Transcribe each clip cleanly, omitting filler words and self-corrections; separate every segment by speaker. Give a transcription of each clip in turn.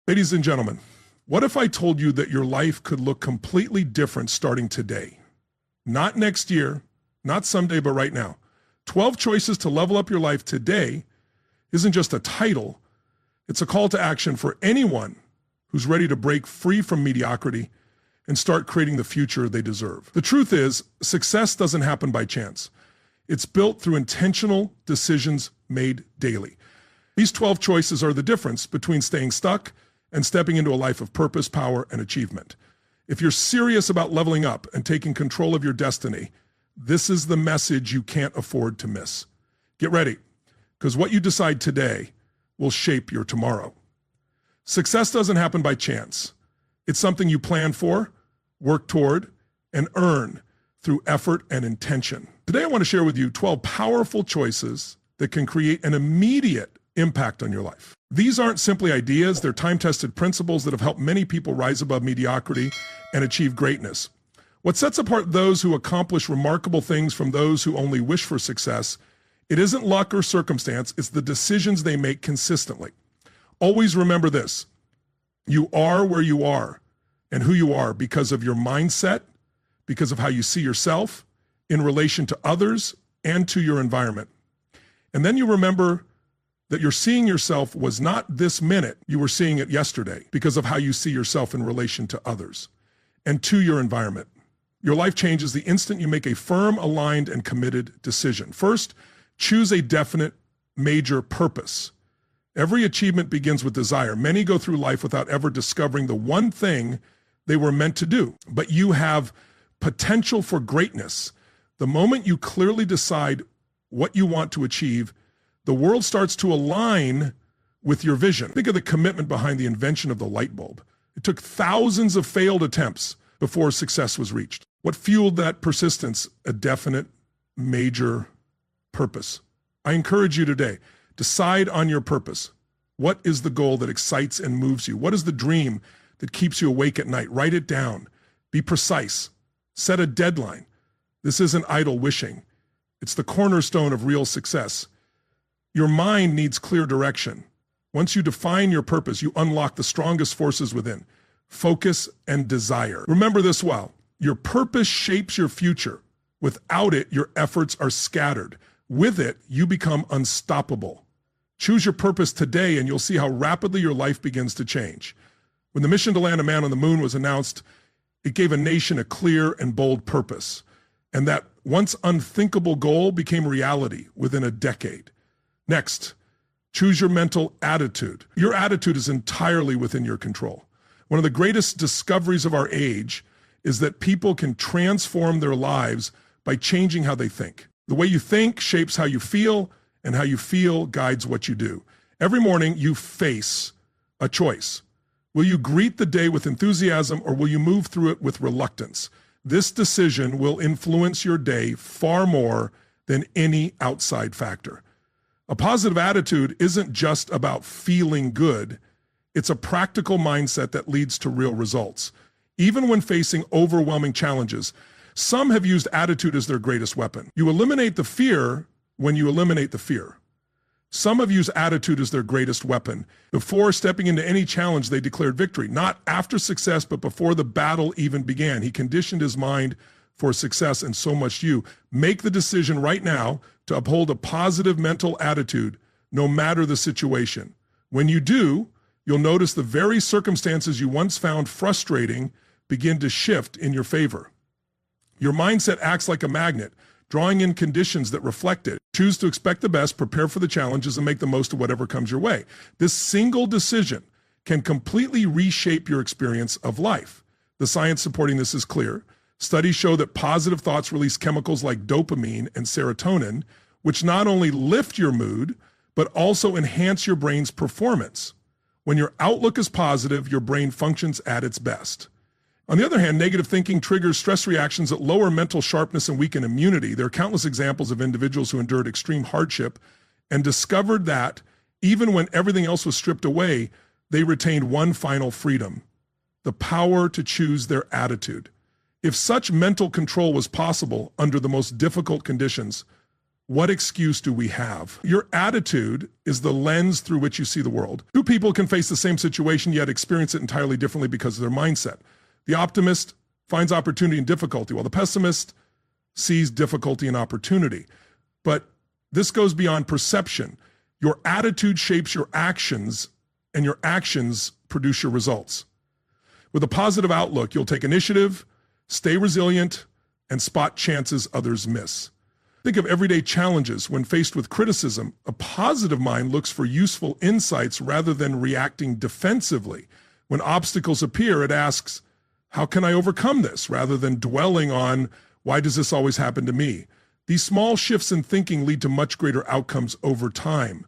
Speaker 1: Ladies and gentlemen, what if I told you that your life could look completely different starting today? Not next year, not someday, but right now. 12 choices to level up your life today isn't just a title, it's a call to action for anyone who's ready to break free from mediocrity and start creating the future they deserve. The truth is, success doesn't happen by chance. It's built through intentional decisions made daily. These 12 choices are the difference between staying stuck and stepping into a life of purpose, power, and achievement. If you're serious about leveling up and taking control of your destiny, this is the message you can't afford to miss. Get ready, because what you decide today will shape your tomorrow. Success doesn't happen by chance. It's something you plan for, work toward, and earn through effort and intention. Today, I want to share with you 12 powerful choices that can create an immediate impact on your life. These aren't simply ideas, they're time-tested principles that have helped many people rise above mediocrity and achieve greatness. What sets apart those who accomplish remarkable things from those who only wish for success, it isn't luck or circumstance, it's the decisions they make consistently. Always remember this: you are where you are and who you are because of your mindset, because of how you see yourself in relation to others and to your environment. And then you remember that you're seeing yourself was not this minute, you were seeing it yesterday because of how you see yourself in relation to others and to your environment. Your life changes the instant you make a firm, aligned, and committed decision. First, choose a definite, major purpose. Every achievement begins with desire. Many go through life without ever discovering the one thing they were meant to do, but you have potential for greatness. The moment you clearly decide what you want to achieve, the world starts to align with your vision. Think of the commitment behind the invention of the light bulb. It took thousands of failed attempts before success was reached. What fueled that persistence? A definite, major purpose. I encourage you today, decide on your purpose. What is the goal that excites and moves you? What is the dream that keeps you awake at night? Write it down. Be precise. Set a deadline. This isn't idle wishing. It's the cornerstone of real success. Your mind needs clear direction. Once you define your purpose, you unlock the strongest forces within: focus and desire. Remember this well. Your purpose shapes your future. Without it, your efforts are scattered. With it, you become unstoppable. Choose your purpose today and you'll see how rapidly your life begins to change. When the mission to land a man on the moon was announced, it gave a nation a clear and bold purpose. And that once unthinkable goal became reality within a decade. Next, choose your mental attitude. Your attitude is entirely within your control. One of the greatest discoveries of our age is that people can transform their lives by changing how they think. The way you think shapes how you feel, and how you feel guides what you do. Every morning you face a choice. Will you greet the day with enthusiasm or will you move through it with reluctance? This decision will influence your day far more than any outside factor. A positive attitude isn't just about feeling good. It's a practical mindset that leads to real results. Even when facing overwhelming challenges, some have used attitude as their greatest weapon. You eliminate the fear when you eliminate the fear. Some have used attitude as their greatest weapon. Before stepping into any challenge, they declared victory, not after success, but before the battle even began. He conditioned his mind for success, and so must you. Make the decision right now to uphold a positive mental attitude, no matter the situation. When you do, you'll notice the very circumstances you once found frustrating begin to shift in your favor. Your mindset acts like a magnet, drawing in conditions that reflect it. Choose to expect the best, prepare for the challenges, and make the most of whatever comes your way. This single decision can completely reshape your experience of life. The science supporting this is clear. Studies show that positive thoughts release chemicals like dopamine and serotonin, which not only lift your mood, but also enhance your brain's performance. When your outlook is positive, your brain functions at its best. On the other hand, negative thinking triggers stress reactions that lower mental sharpness and weaken immunity. There are countless examples of individuals who endured extreme hardship and discovered that even when everything else was stripped away, they retained one final freedom: the power to choose their attitude. If such mental control was possible under the most difficult conditions, What excuse do we have? Your attitude is the lens through which you see the world. Two people can face the same situation yet experience it entirely differently because of their mindset. The optimist finds opportunity in difficulty, while the pessimist sees difficulty and opportunity. But this goes beyond perception. Your attitude shapes your actions, and your actions produce your results. With a positive outlook, you'll take initiative, stay resilient, and spot chances others miss. Think of everyday challenges. When faced with criticism, a positive mind looks for useful insights rather than reacting defensively. When obstacles appear, it asks, how can I overcome this? Rather than dwelling on, why does this always happen to me? These small shifts in thinking lead to much greater outcomes over time.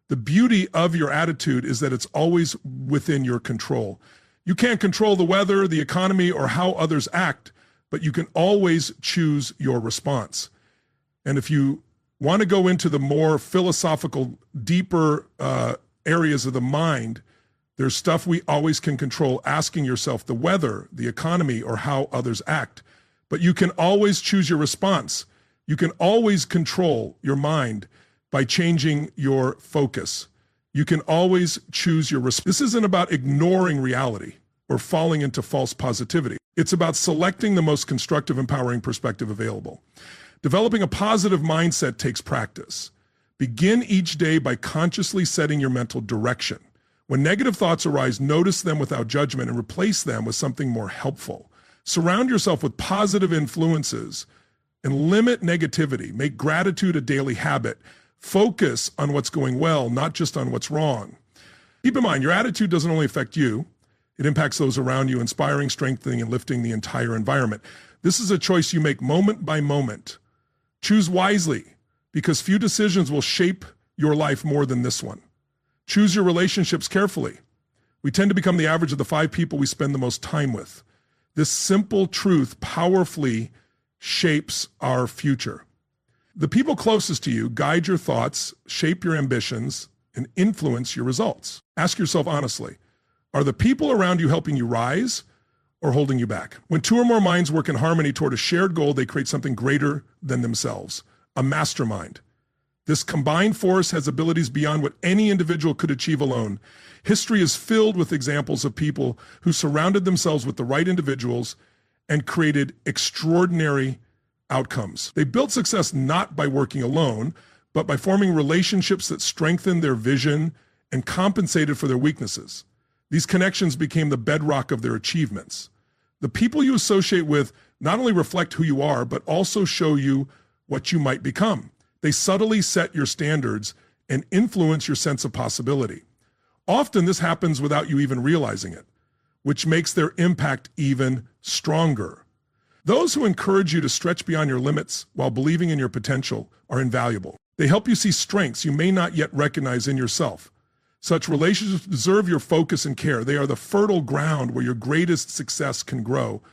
Speaker 1: The beauty of your attitude is that it's always within your control. You can't control the weather, the economy, or how others act, but you can always choose your response. And if you want to go into the more philosophical, deeper areas of the mind, there's stuff we always can control, asking yourself the weather, the economy, or how others act. But you can always choose your response. You can always control your mind by changing your focus. You can always choose your response. This isn't about ignoring reality or falling into false positivity. It's about selecting the most constructive, empowering perspective available. Developing a positive mindset takes practice. Begin each day by consciously setting your mental direction. When negative thoughts arise, notice them without judgment and replace them with something more helpful. Surround yourself with positive influences and limit negativity. Make gratitude a daily habit. Focus on what's going well, not just on what's wrong. Keep in mind, your attitude doesn't only affect you, it impacts those around you, inspiring, strengthening, and lifting the entire environment. This is a choice you make moment by moment. Choose wisely, because few decisions will shape your life more than this one. Choose your relationships carefully. We tend to become the average of the 5 people we spend the most time with. This simple truth powerfully shapes our future. The people closest to you guide your thoughts, shape your ambitions, and influence your results. Ask yourself honestly, are the people around you helping you rise or holding you back? When 2 or more minds work in harmony toward a shared goal, they create something greater than themselves, a mastermind. This combined force has abilities beyond what any individual could achieve alone. History is filled with examples of people who surrounded themselves with the right individuals and created extraordinary outcomes. They built success not by working alone, but by forming relationships that strengthened their vision and compensated for their weaknesses. These connections became the bedrock of their achievements. The people you associate with not only reflect who you are, but also show you what you might become. They subtly set your standards and influence your sense of possibility. Often this happens without you even realizing it, which makes their impact even stronger. Those who encourage you to stretch beyond your limits while believing in your potential are invaluable. They help you see strengths you may not yet recognize in yourself. Such relationships deserve your focus and care. They are the fertile ground where your greatest success can grow.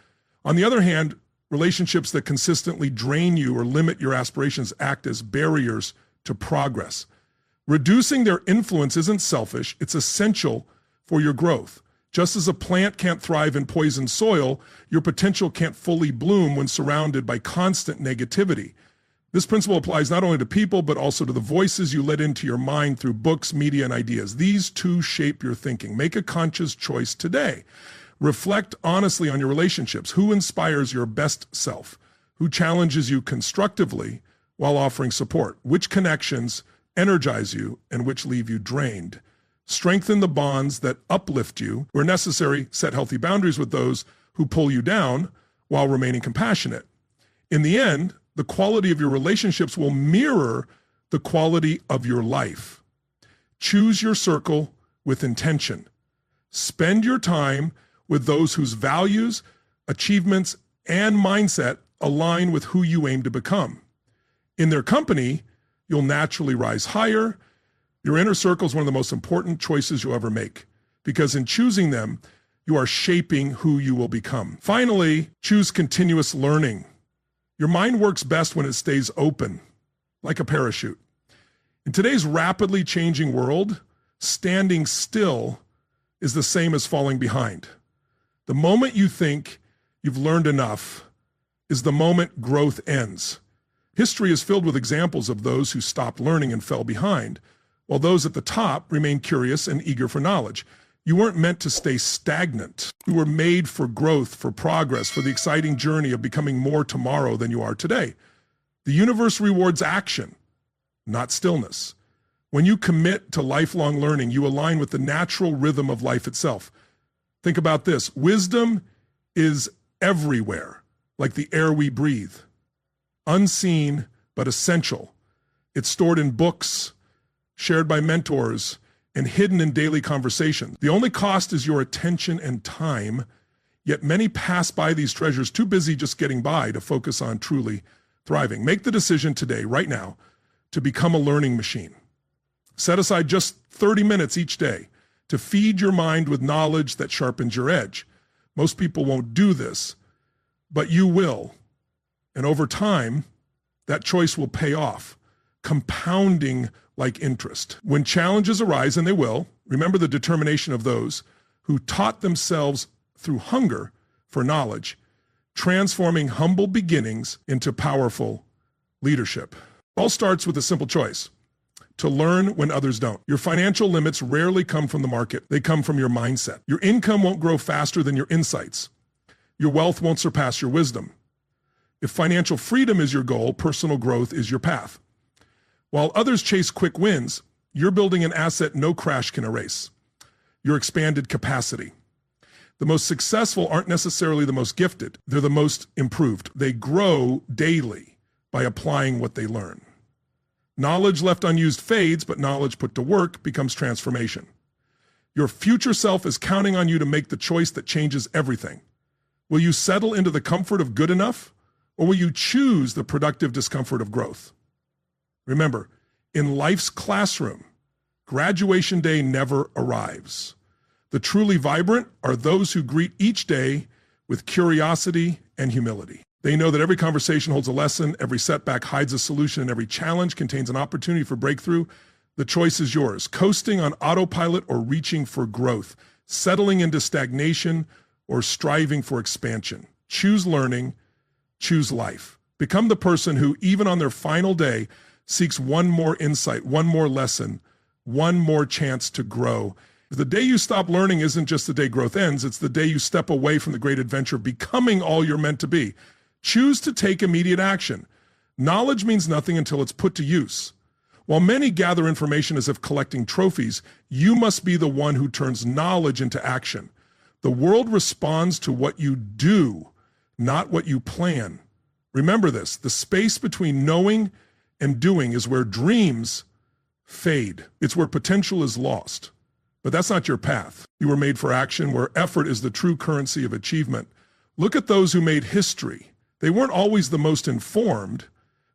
Speaker 1: On the other hand, relationships that consistently drain you or limit your aspirations act as barriers to progress. Reducing their influence isn't selfish, it's essential for your growth. Just as a plant can't thrive in poisoned soil, your potential can't fully bloom when surrounded by constant negativity. This principle applies not only to people, but also to the voices you let into your mind through books, media, and ideas. These too shape your thinking. Make a conscious choice today. Reflect honestly on your relationships. Who inspires your best self? Who challenges you constructively while offering support? Which connections energize you and which leave you drained? Strengthen the bonds that uplift you. Where necessary, set healthy boundaries with those who pull you down while remaining compassionate. In the end, the quality of your relationships will mirror the quality of your life. Choose your circle with intention. Spend your time with those whose values, achievements, and mindset align with who you aim to become. In their company, you'll naturally rise higher. Your inner circle is one of the most important choices you'll ever make, because in choosing them, you are shaping who you will become. Finally, choose continuous learning. Your mind works best when it stays open, like a parachute. In today's rapidly changing world, standing still is the same as falling behind. The moment you think you've learned enough is the moment growth ends. History is filled with examples of those who stopped learning and fell behind, while those at the top remained curious and eager for knowledge. You weren't meant to stay stagnant. You were made for growth, for progress, for the exciting journey of becoming more tomorrow than you are today. The universe rewards action, not stillness. When you commit to lifelong learning, you align with the natural rhythm of life itself. Think about this. Wisdom is everywhere, like the air we breathe. Unseen, but essential. It's stored in books, shared by mentors, and hidden in daily conversation. The only cost is your attention and time, yet many pass by these treasures too busy just getting by to focus on truly thriving. Make the decision today, right now, to become a learning machine. Set aside just 30 minutes each day to feed your mind with knowledge that sharpens your edge. Most people won't do this, but you will. And over time, that choice will pay off, compounding like interest. When challenges arise, and they will, remember the determination of those who taught themselves through hunger for knowledge, transforming humble beginnings into powerful leadership. It all starts with a simple choice: to learn when others don't. Your financial limits rarely come from the market. They come from your mindset. Your income won't grow faster than your insights. Your wealth won't surpass your wisdom. If financial freedom is your goal, personal growth is your path. While others chase quick wins, you're building an asset no crash can erase: your expanded capacity. The most successful aren't necessarily the most gifted. They're the most improved. They grow daily by applying what they learn. Knowledge left unused fades, but knowledge put to work becomes transformation. Your future self is counting on you to make the choice that changes everything. Will you settle into the comfort of good enough, or will you choose the productive discomfort of growth? Remember, in life's classroom, graduation day never arrives. The truly vibrant are those who greet each day with curiosity and humility. They know that every conversation holds a lesson, every setback hides a solution, and every challenge contains an opportunity for breakthrough. The choice is yours: coasting on autopilot or reaching for growth, settling into stagnation or striving for expansion. Choose learning, choose life. Become the person who, even on their final day, seeks one more insight, one more lesson, one more chance to grow. The day you stop learning isn't just the day growth ends, it's the day you step away from the great adventure, becoming all you're meant to be. Choose to take immediate action. Knowledge means nothing until it's put to use. While many gather information as if collecting trophies, you must be the one who turns knowledge into action. The world responds to what you do, not what you plan. Remember this: the space between knowing and doing is where dreams fade. It's where potential is lost. But that's not your path. You were made for action, where effort is the true currency of achievement. Look at those who made history. They weren't always the most informed.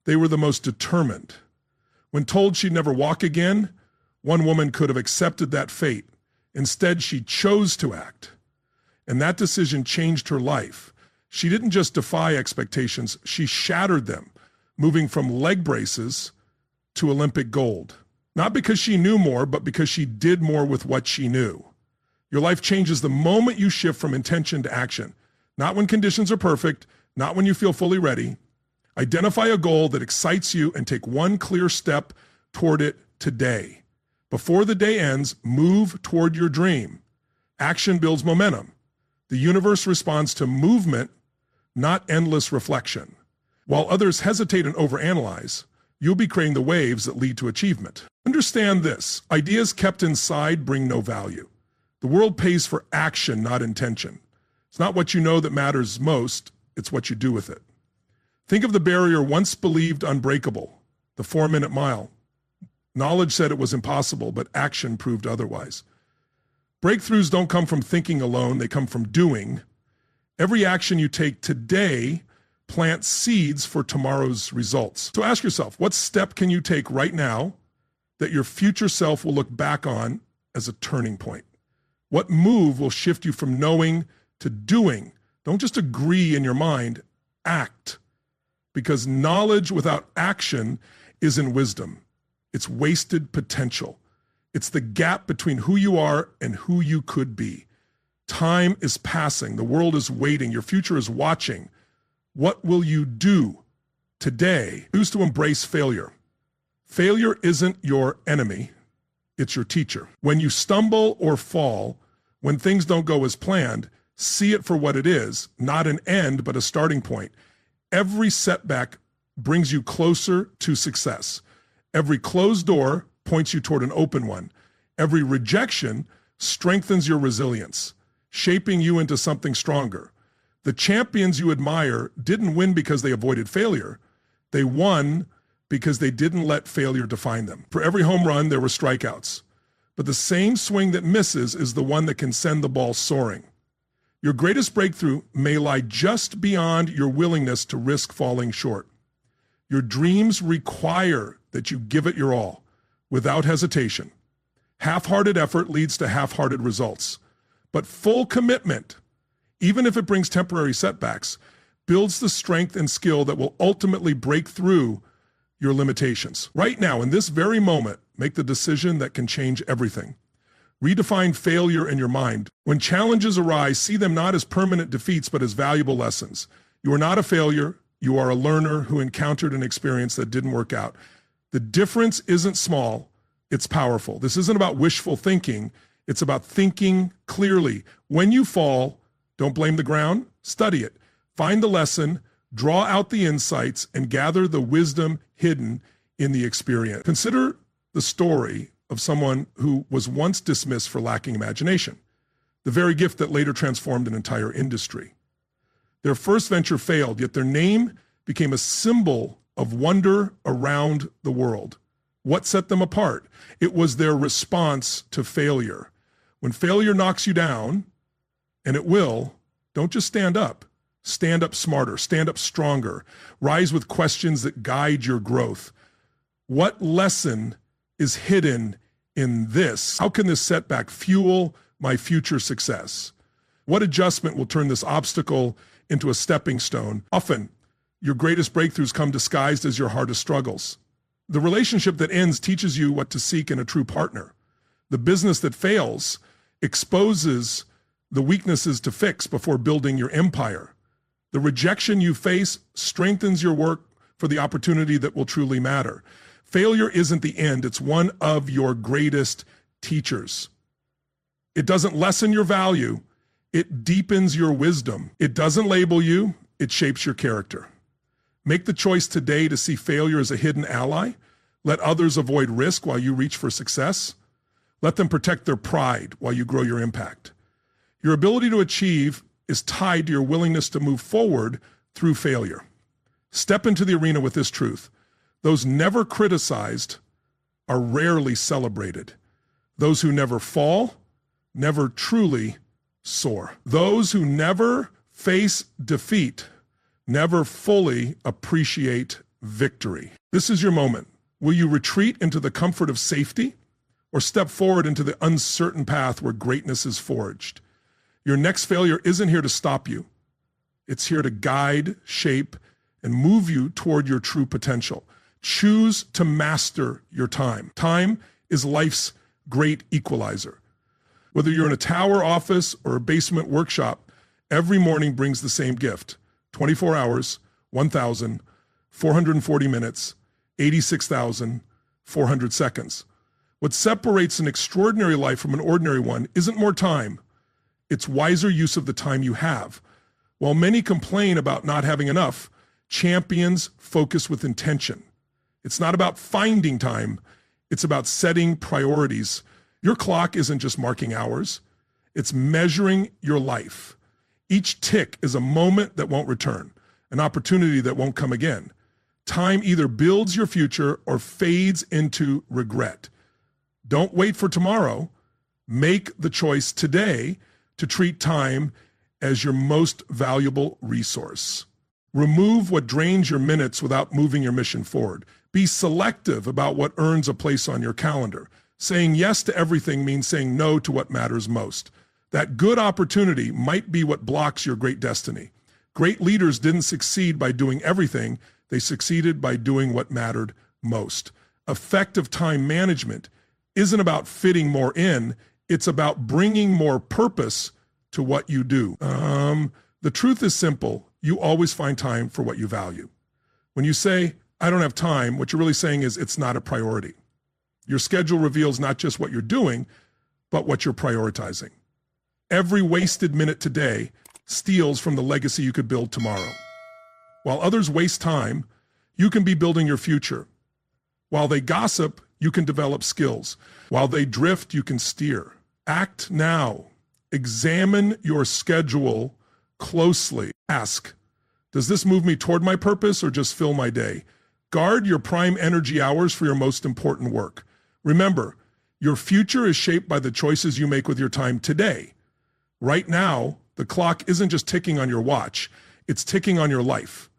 Speaker 1: They were the most determined. When told she'd never walk again, one woman could have accepted that fate. Instead, she chose to act. And that decision changed her life. She didn't just defy expectations, she shattered them, moving from leg braces to Olympic gold. Not because she knew more, but because she did more with what she knew. Your life changes the moment you shift from intention to action. Not when conditions are perfect, not when you feel fully ready. Identify a goal that excites you and take one clear step toward it today. Before the day ends, move toward your dream. Action builds momentum. The universe responds to movement, not endless reflection. While others hesitate and overanalyze, you'll be creating the waves that lead to achievement. Understand this: ideas kept inside bring no value. The world pays for action, not intention. It's not what you know that matters most, it's what you do with it. Think of the barrier once believed unbreakable, the 4-minute mile. Knowledge said it was impossible, but action proved otherwise. Breakthroughs don't come from thinking alone, they come from doing. Every action you take today plants seeds for tomorrow's results. So ask yourself, what step can you take right now that your future self will look back on as a turning point? What move will shift you from knowing to doing? Don't just agree in your mind, act. Because knowledge without action isn't wisdom. It's wasted potential. It's the gap between who you are and who you could be. Time is passing. The world is waiting. Your future is watching. What will you do Today, choose to embrace failure. Failure isn't your enemy, it's your teacher. When you stumble or fall, when things don't go as planned, see it for what it is, not an end, but a starting point. Every setback brings you closer to success. Every closed door points you toward an open one. Every rejection strengthens your resilience, shaping you into something stronger. The champions you admire didn't win because they avoided failure. They won because they didn't let failure define them. For every home run, there were strikeouts. But the same swing that misses is the one that can send the ball soaring. Your greatest breakthrough may lie just beyond your willingness to risk falling short. Your dreams require that you give it your all, without hesitation. Half-hearted effort leads to half-hearted results. But full commitment, even if it brings temporary setbacks, builds the strength and skill that will ultimately break through your limitations. Right now, in this very moment, make the decision that can change everything. Redefine failure in your mind. When challenges arise, see them not as permanent defeats, but as valuable lessons. You are not a failure. You are a learner who encountered an experience that didn't work out. The difference isn't small, it's powerful. This isn't about wishful thinking. It's about thinking clearly. When you fall, don't blame the ground, study it. Find the lesson, draw out the insights, and gather the wisdom hidden in the experience. Consider the story of someone who was once dismissed for lacking imagination, the very gift that later transformed an entire industry. Their first venture failed, yet their name became a symbol of wonder around the world. What set them apart? It was their response to failure. When failure knocks you down, and it will, don't just stand up. Stand up smarter, stand up stronger. Rise with questions that guide your growth. What lesson is hidden in this? How can this setback fuel my future success? What adjustment will turn this obstacle into a stepping stone? Often, your greatest breakthroughs come disguised as your hardest struggles. The relationship that ends teaches you what to seek in a true partner. The business that fails exposes the weaknesses to fix before building your empire. The rejection you face strengthens your work for the opportunity that will truly matter. Failure isn't the end, it's one of your greatest teachers. It doesn't lessen your value, it deepens your wisdom. It doesn't label you, it shapes your character. Make the choice today to see failure as a hidden ally. Let others avoid risk while you reach for success. Let them protect their pride while you grow your impact. Your ability to achieve is tied to your willingness to move forward through failure. Step into the arena with this truth. Those never criticized are rarely celebrated. Those who never fall, never truly soar. Those who never face defeat, never fully appreciate victory. This is your moment. Will you retreat into the comfort of safety or step forward into the uncertain path where greatness is forged? Your next failure isn't here to stop you. It's here to guide, shape, and move you toward your true potential. Choose to master your time. Time is life's great equalizer. Whether you're in a tower office or a basement workshop, every morning brings the same gift. 24 hours, 1,440 minutes, 86,400 seconds. What separates an extraordinary life from an ordinary one isn't more time. It's wiser use of the time you have. While many complain about not having enough, champions focus with intention. It's not about finding time, it's about setting priorities. Your clock isn't just marking hours, it's measuring your life. Each tick is a moment that won't return, an opportunity that won't come again. Time either builds your future or fades into regret. Don't wait for tomorrow. Make the choice today to treat time as your most valuable resource. Remove what drains your minutes without moving your mission forward. Be selective about what earns a place on your calendar. Saying yes to everything means saying no to what matters most. That good opportunity might be what blocks your great destiny. Great leaders didn't succeed by doing everything. They succeeded by doing what mattered most. Effective time management isn't about fitting more in. It's about bringing more purpose to what you do. The truth is simple. You always find time for what you value. When you say, I don't have time, what you're really saying is it's not a priority. Your schedule reveals not just what you're doing, but what you're prioritizing. Every wasted minute today steals from the legacy you could build tomorrow. While others waste time, you can be building your future. While they gossip, you can develop skills. While they drift, you can steer. Act now. Examine your schedule closely. Ask, does this move me toward my purpose or just fill my day? Guard your prime energy hours for your most important work. Remember, your future is shaped by the choices you make with your time today. Right now, the clock isn't just ticking on your watch, it's ticking on your life.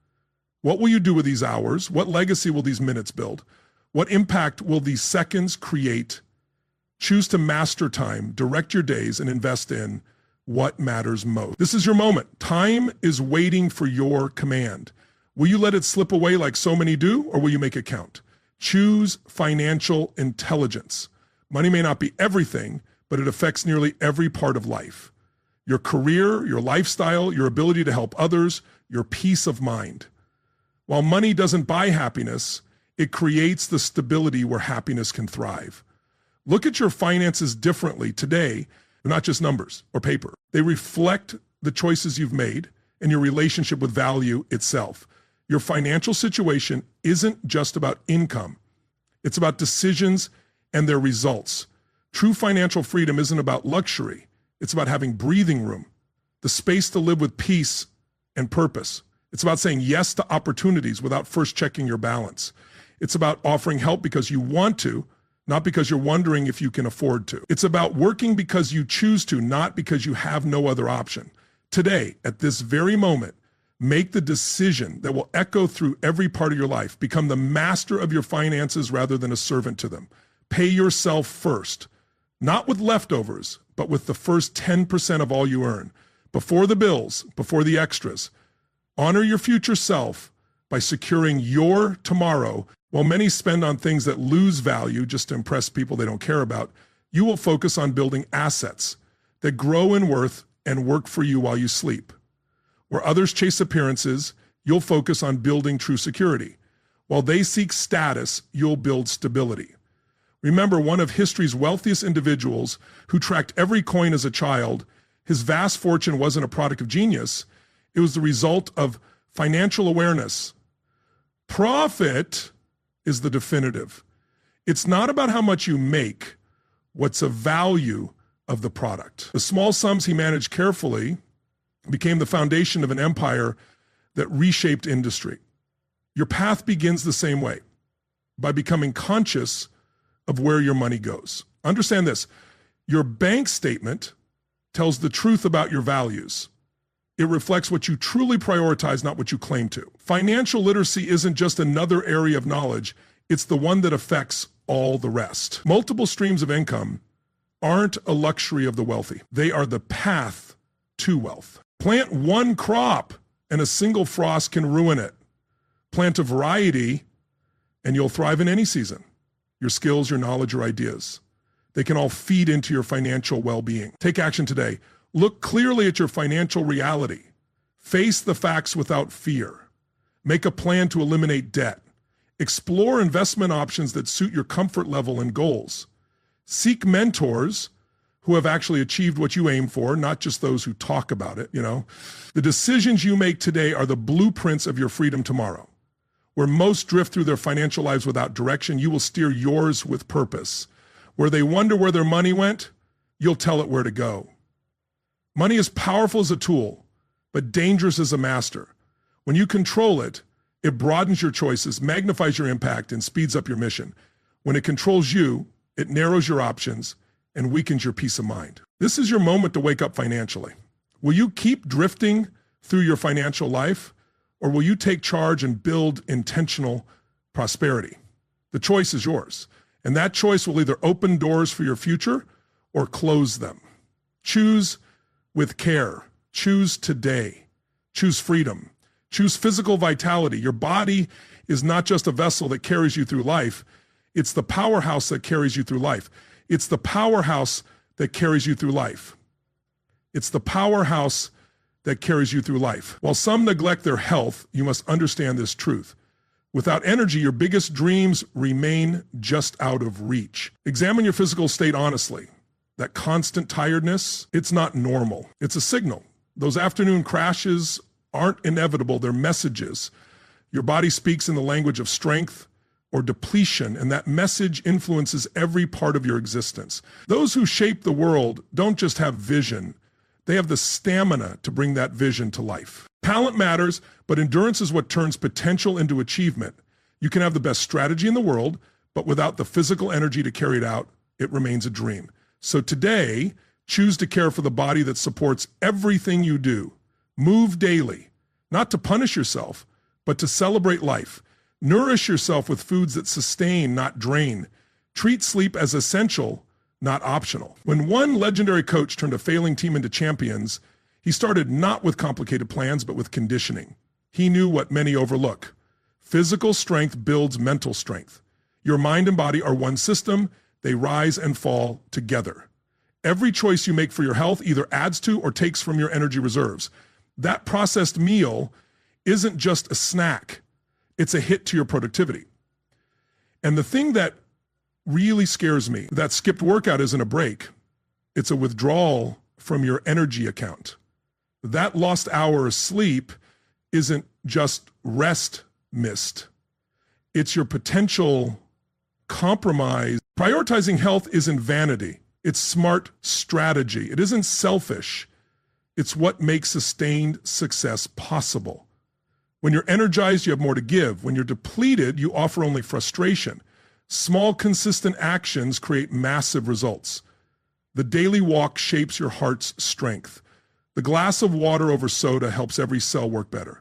Speaker 1: What will you do with these hours? What legacy will these minutes build? What impact will these seconds create? Choose to master time, direct your days, and invest in what matters most. This is your moment. Time is waiting for your command. Will you let it slip away like so many do, or will you make it count? Choose financial intelligence. Money may not be everything, but it affects nearly every part of life. Your career, your lifestyle, your ability to help others, your peace of mind. While money doesn't buy happiness, it creates the stability where happiness can thrive. Look at your finances differently today. They're not just numbers or paper. They reflect the choices you've made and your relationship with value itself. Your financial situation isn't just about income. It's about decisions and their results. True financial freedom isn't about luxury. It's about having breathing room, the space to live with peace and purpose. It's about saying yes to opportunities without first checking your balance. It's about offering help because you want to, not because you're wondering if you can afford to. It's about working because you choose to, not because you have no other option. Today, at this very moment, make the decision that will echo through every part of your life. Become the master of your finances rather than a servant to them. Pay yourself first, not with leftovers, but with the first 10% of all you earn. Before the bills, before the extras. Honor your future self by securing your tomorrow. While many spend on things that lose value just to impress people they don't care about, you will focus on building assets that grow in worth and work for you while you sleep. Where others chase appearances, you'll focus on building true security. While they seek status, you'll build stability. Remember, one of history's wealthiest individuals who tracked every coin as a child, his vast fortune wasn't a product of genius. It was the result of financial awareness. Profit is the definitive. It's not about how much you make, what's the value of the product. The small sums he managed carefully became the foundation of an empire that reshaped industry. Your path begins the same way, by becoming conscious of where your money goes. Understand this, your bank statement tells the truth about your values. It reflects what you truly prioritize, not what you claim to. Financial literacy isn't just another area of knowledge, it's the one that affects all the rest. Multiple streams of income aren't a luxury of the wealthy. They are the path to wealth. Plant one crop and a single frost can ruin it. Plant a variety and you'll thrive in any season. Your skills, your knowledge, your ideas. They can all feed into your financial well-being. Take action today. Look clearly at your financial reality. Face the facts without fear. Make a plan to eliminate debt. Explore investment options that suit your comfort level and goals. Seek mentors who have actually achieved what you aim for, not just those who talk about it, The decisions you make today are the blueprints of your freedom tomorrow. Where most drift through their financial lives without direction, you will steer yours with purpose. Where they wonder where their money went, you'll tell it where to go. Money is powerful as a tool, but dangerous as a master. When you control it, it broadens your choices, magnifies your impact, and speeds up your mission. When it controls you, it narrows your options and weakens your peace of mind. This is your moment to wake up financially. Will you keep drifting through your financial life, or will you take charge and build intentional prosperity? The choice is yours, and that choice will either open doors for your future or close them. Choose with care. Choose today. Choose freedom. Choose physical vitality. Your body is not just a vessel that carries you through life. It's the powerhouse that carries you through life. It's the powerhouse that carries you through life. It's the powerhouse that carries you through life. While some neglect their health, you must understand this truth. Without energy, your biggest dreams remain just out of reach. Examine your physical state honestly. That constant tiredness, it's not normal. It's a signal. Those afternoon crashes aren't inevitable, they're messages. Your body speaks in the language of strength or depletion, and that message influences every part of your existence. Those who shape the world don't just have vision, they have the stamina to bring that vision to life. Talent matters, but endurance is what turns potential into achievement. You can have the best strategy in the world, but without the physical energy to carry it out, it remains a dream. So today, choose to care for the body that supports everything you do. Move daily, not to punish yourself, but to celebrate life. Nourish yourself with foods that sustain, not drain. Treat sleep as essential, not optional. When one legendary coach turned a failing team into champions, he started not with complicated plans, but with conditioning. He knew what many overlook. Physical strength builds mental strength. Your mind and body are one system. They rise and fall together. Every choice you make for your health either adds to or takes from your energy reserves. That processed meal isn't just a snack. It's a hit to your productivity. And the thing that really scares me, that skipped workout isn't a break. It's a withdrawal from your energy account. That lost hour of sleep isn't just rest missed. It's your potential compromise. Prioritizing health isn't vanity. It's smart strategy. It isn't selfish. It's what makes sustained success possible. When you're energized, you have more to give. When you're depleted, you offer only frustration. Small, consistent actions create massive results. The daily walk shapes your heart's strength. The glass of water over soda helps every cell work better.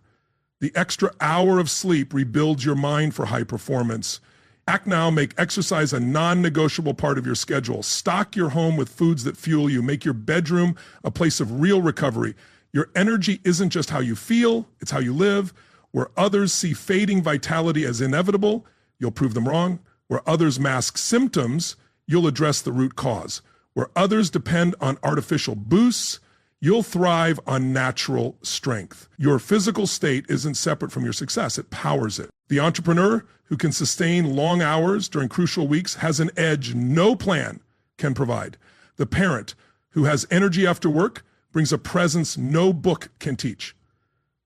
Speaker 1: The extra hour of sleep rebuilds your mind for high performance. Act now, make exercise a non-negotiable part of your schedule. Stock your home with foods that fuel you. Make your bedroom a place of real recovery. Your energy isn't just how you feel, it's how you live. Where others see fading vitality as inevitable, you'll prove them wrong. Where others mask symptoms, you'll address the root cause. Where others depend on artificial boosts, you'll thrive on natural strength. Your physical state isn't separate from your success, it powers it. The entrepreneur who can sustain long hours during crucial weeks has an edge no plan can provide. The parent who has energy after work brings a presence no book can teach.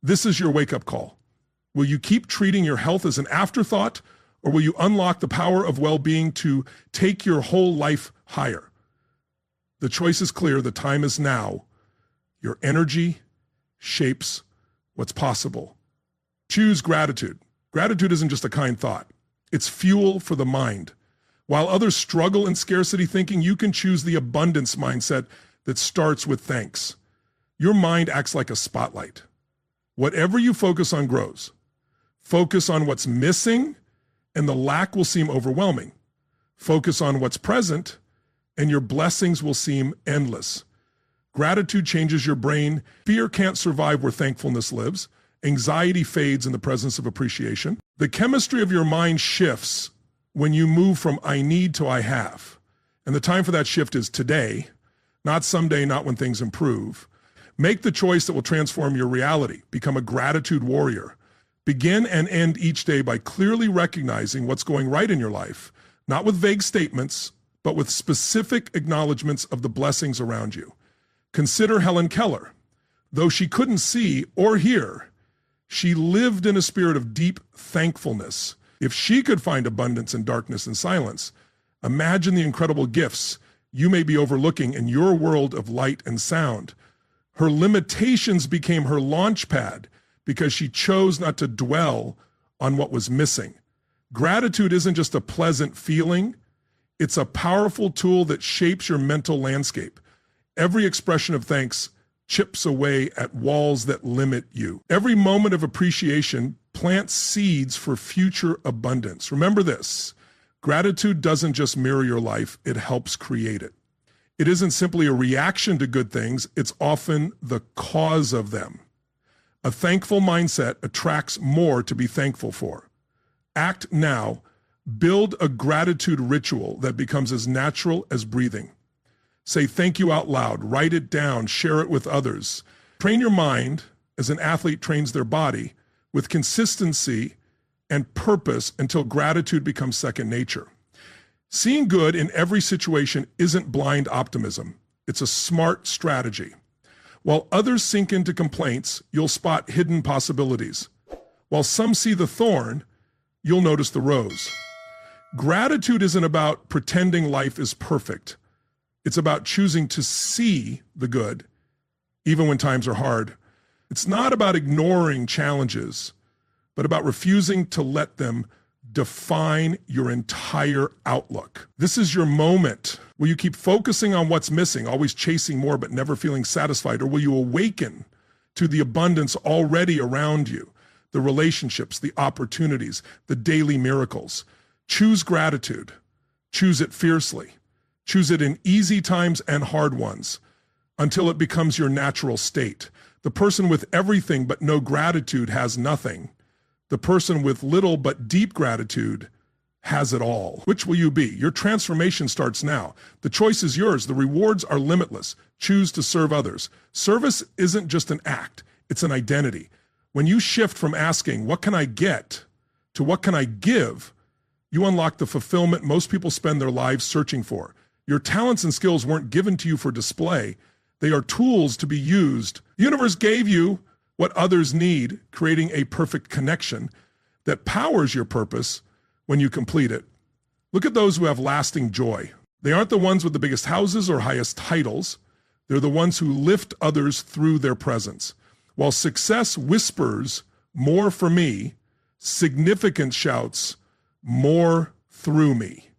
Speaker 1: This is your wake-up call. Will you keep treating your health as an afterthought, or will you unlock the power of well-being to take your whole life higher? The choice is clear, the time is now. Your energy shapes what's possible. Choose gratitude. Gratitude isn't just a kind thought. It's fuel for the mind. While others struggle in scarcity thinking, you can choose the abundance mindset that starts with thanks. Your mind acts like a spotlight. Whatever you focus on grows. Focus on what's missing, and the lack will seem overwhelming. Focus on what's present, and your blessings will seem endless. Gratitude changes your brain. Fear can't survive where thankfulness lives. Anxiety fades in the presence of appreciation. The chemistry of your mind shifts when you move from I need to I have. And the time for that shift is today, not someday, not when things improve. Make the choice that will transform your reality. Become a gratitude warrior. Begin and end each day by clearly recognizing what's going right in your life, not with vague statements, but with specific acknowledgments of the blessings around you. Consider Helen Keller. Though she couldn't see or hear, she lived in a spirit of deep thankfulness. If she could find abundance in darkness and silence, imagine the incredible gifts you may be overlooking in your world of light and sound. Her limitations became her launch pad because she chose not to dwell on what was missing. Gratitude isn't just a pleasant feeling, it's a powerful tool that shapes your mental landscape. Every expression of thanks chips away at walls that limit you. Every moment of appreciation plants seeds for future abundance. Remember this, gratitude doesn't just mirror your life, it helps create it. It isn't simply a reaction to good things, it's often the cause of them. A thankful mindset attracts more to be thankful for. Act now. Build a gratitude ritual that becomes as natural as breathing. Say thank you out loud, write it down, share it with others. Train your mind as an athlete trains their body with consistency and purpose until gratitude becomes second nature. Seeing good in every situation isn't blind optimism. It's a smart strategy. While others sink into complaints, you'll spot hidden possibilities. While some see the thorn, you'll notice the rose. Gratitude isn't about pretending life is perfect. It's about choosing to see the good, even when times are hard. It's not about ignoring challenges, but about refusing to let them define your entire outlook. This is your moment. Will you keep focusing on what's missing, always chasing more but never feeling satisfied? Or will you awaken to the abundance already around you, the relationships, the opportunities, the daily miracles? Choose gratitude. Choose it fiercely. Choose it in easy times and hard ones until it becomes your natural state. The person with everything but no gratitude has nothing. The person with little but deep gratitude has it all. Which will you be? Your transformation starts now. The choice is yours. The rewards are limitless. Choose to serve others. Service isn't just an act, it's an identity. When you shift from asking, what can I get, to what can I give, you unlock the fulfillment most people spend their lives searching for. Your talents and skills weren't given to you for display. They are tools to be used. The universe gave you what others need, creating a perfect connection that powers your purpose when you complete it. Look at those who have lasting joy. They aren't the ones with the biggest houses or highest titles. They're the ones who lift others through their presence. While success whispers, more for me, significance shouts, more through me.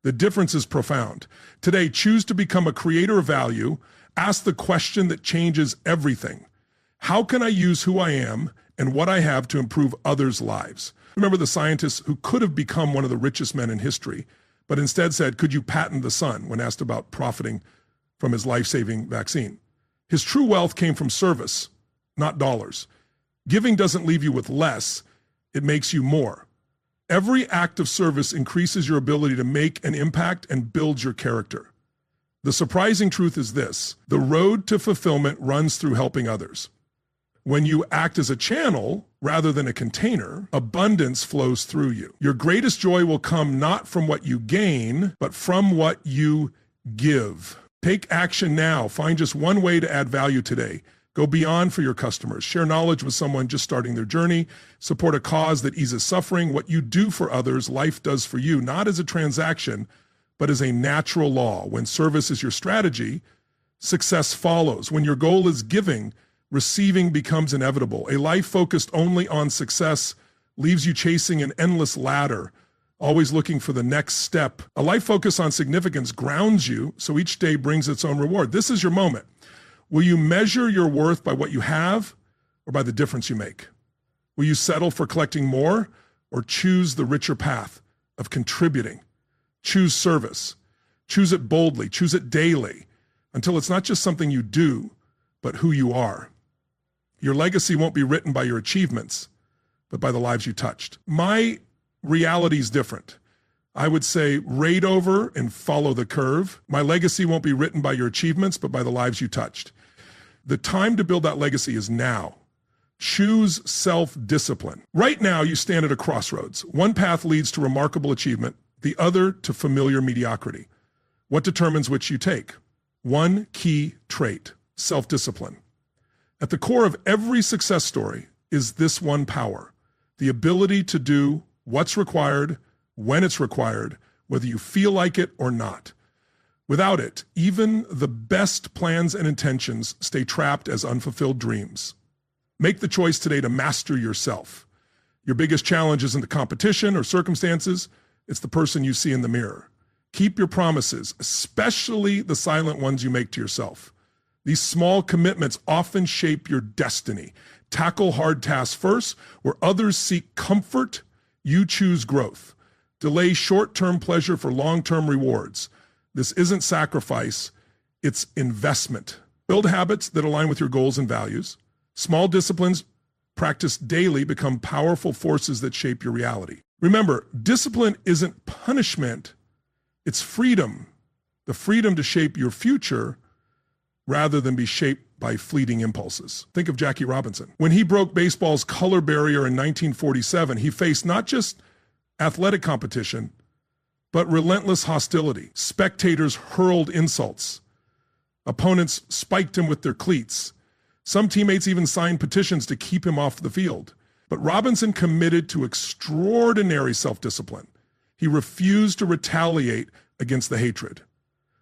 Speaker 1: The difference is profound. Today, choose to become a creator of value. Ask the question that changes everything. How can I use who I am and what I have to improve others' lives? Remember the scientist who could have become one of the richest men in history, but instead said, could you patent the sun, when asked about profiting from his life-saving vaccine? His true wealth came from service, not dollars. Giving doesn't leave you with less, it makes you more. Every act of service increases your ability to make an impact and builds your character. The surprising truth is this: the road to fulfillment runs through helping others. When you act as a channel rather than a container, abundance flows through you. Your greatest joy will come not from what you gain, but from what you give. Take action now. Find just one way to add value today. Go beyond for your customers. Share knowledge with someone just starting their journey. Support a cause that eases suffering. What you do for others, life does for you, not as a transaction, but as a natural law. When service is your strategy, success follows. When your goal is giving, receiving becomes inevitable. A life focused only on success leaves you chasing an endless ladder, always looking for the next step. A life focused on significance grounds you, so each day brings its own reward. This is your moment. Will you measure your worth by what you have or by the difference you make? Will you settle for collecting more or choose the richer path of contributing? Choose service. Choose it boldly. Choose it daily until it's not just something you do, but who you are. Your legacy won't be written by your achievements, but by the lives you touched. My reality is different. I would say raid over and follow the curve. My legacy won't be written by your achievements, but by the lives you touched. The time to build that legacy is now. Choose self-discipline. Right now, you stand at a crossroads. One path leads to remarkable achievement, the other to familiar mediocrity. What determines which you take? One key trait: self-discipline. At the core of every success story is this one power: the ability to do what's required, when it's required, whether you feel like it or not. Without it, even the best plans and intentions stay trapped as unfulfilled dreams. Make the choice today to master yourself. Your biggest challenge isn't the competition or circumstances, it's the person you see in the mirror. Keep your promises, especially the silent ones you make to yourself. These small commitments often shape your destiny. Tackle hard tasks first. Where others seek comfort, you choose growth. Delay short-term pleasure for long-term rewards. This isn't sacrifice, it's investment. Build habits that align with your goals and values. Small disciplines practiced daily become powerful forces that shape your reality. Remember, discipline isn't punishment, it's freedom. The freedom to shape your future rather than be shaped by fleeting impulses. Think of Jackie Robinson. When he broke baseball's color barrier in 1947, he faced not just athletic competition, but relentless hostility. Spectators hurled insults. Opponents spiked him with their cleats. Some teammates even signed petitions to keep him off the field. But Robinson committed to extraordinary self-discipline. He refused to retaliate against the hatred.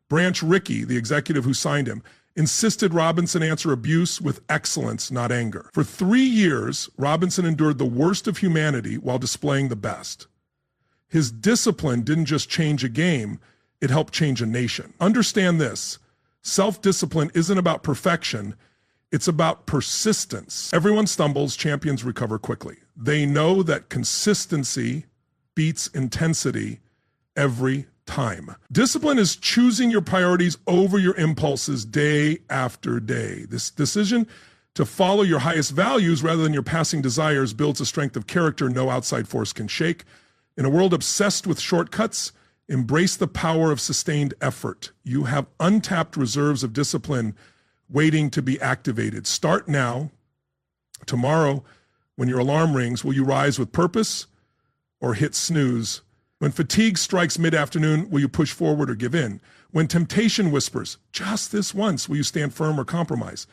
Speaker 1: Branch Rickey, the executive who signed him, insisted Robinson answer abuse with excellence, not anger. For 3 years, Robinson endured the worst of humanity while displaying the best. His discipline didn't just change a game, it helped change a nation. Understand this, self-discipline isn't about perfection, it's about persistence. Everyone stumbles, champions recover quickly. They know that consistency beats intensity every time. Discipline is choosing your priorities over your impulses day after day. This decision to follow your highest values rather than your passing desires builds a strength of character no outside force can shake. In a world obsessed with shortcuts, embrace the power of sustained effort. You have untapped reserves of discipline waiting to be activated. Start now. Tomorrow, when your alarm rings, will you rise with purpose or hit snooze? When fatigue strikes mid-afternoon, will you push forward or give in? When temptation whispers, just this once, will you stand firm or compromise?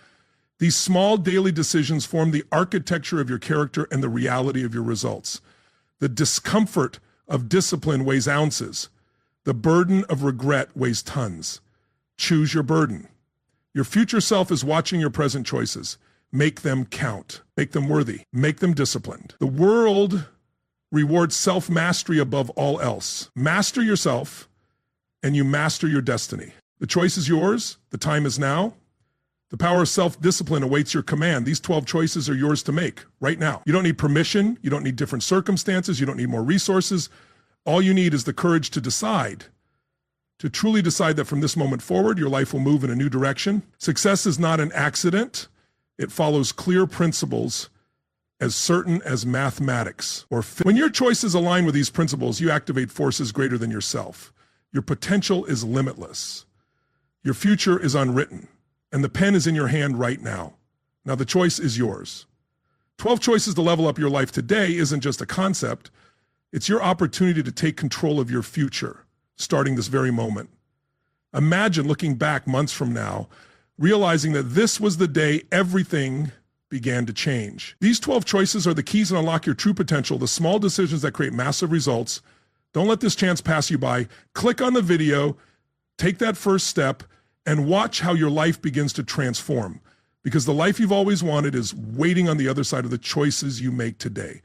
Speaker 1: These small daily decisions form the architecture of your character and the reality of your results. The discomfort of discipline weighs ounces. The burden of regret weighs tons. Choose your burden. Your future self is watching your present choices. Make them count. Make them worthy. Make them disciplined. The world rewards self-mastery above all else. Master yourself, and you master your destiny. The choice is yours. The time is now. The power of self-discipline awaits your command. These 12 choices are yours to make right now. You don't need permission. You don't need different circumstances. You don't need more resources. All you need is the courage to decide, to truly decide that from this moment forward, your life will move in a new direction. Success is not an accident. It follows clear principles as certain as mathematics. When your choices align with these principles, you activate forces greater than yourself. Your potential is limitless. Your future is unwritten, and the pen is in your hand right now. Now the choice is yours. 12 choices to level up your life today isn't just a concept. It's your opportunity to take control of your future, starting this very moment. Imagine looking back months from now, realizing that this was the day everything began to change. These 12 choices are the keys to unlock your true potential, the small decisions that create massive results. Don't let this chance pass you by. Click on the video, take that first step, and watch how your life begins to transform. Because the life you've always wanted is waiting on the other side of the choices you make today.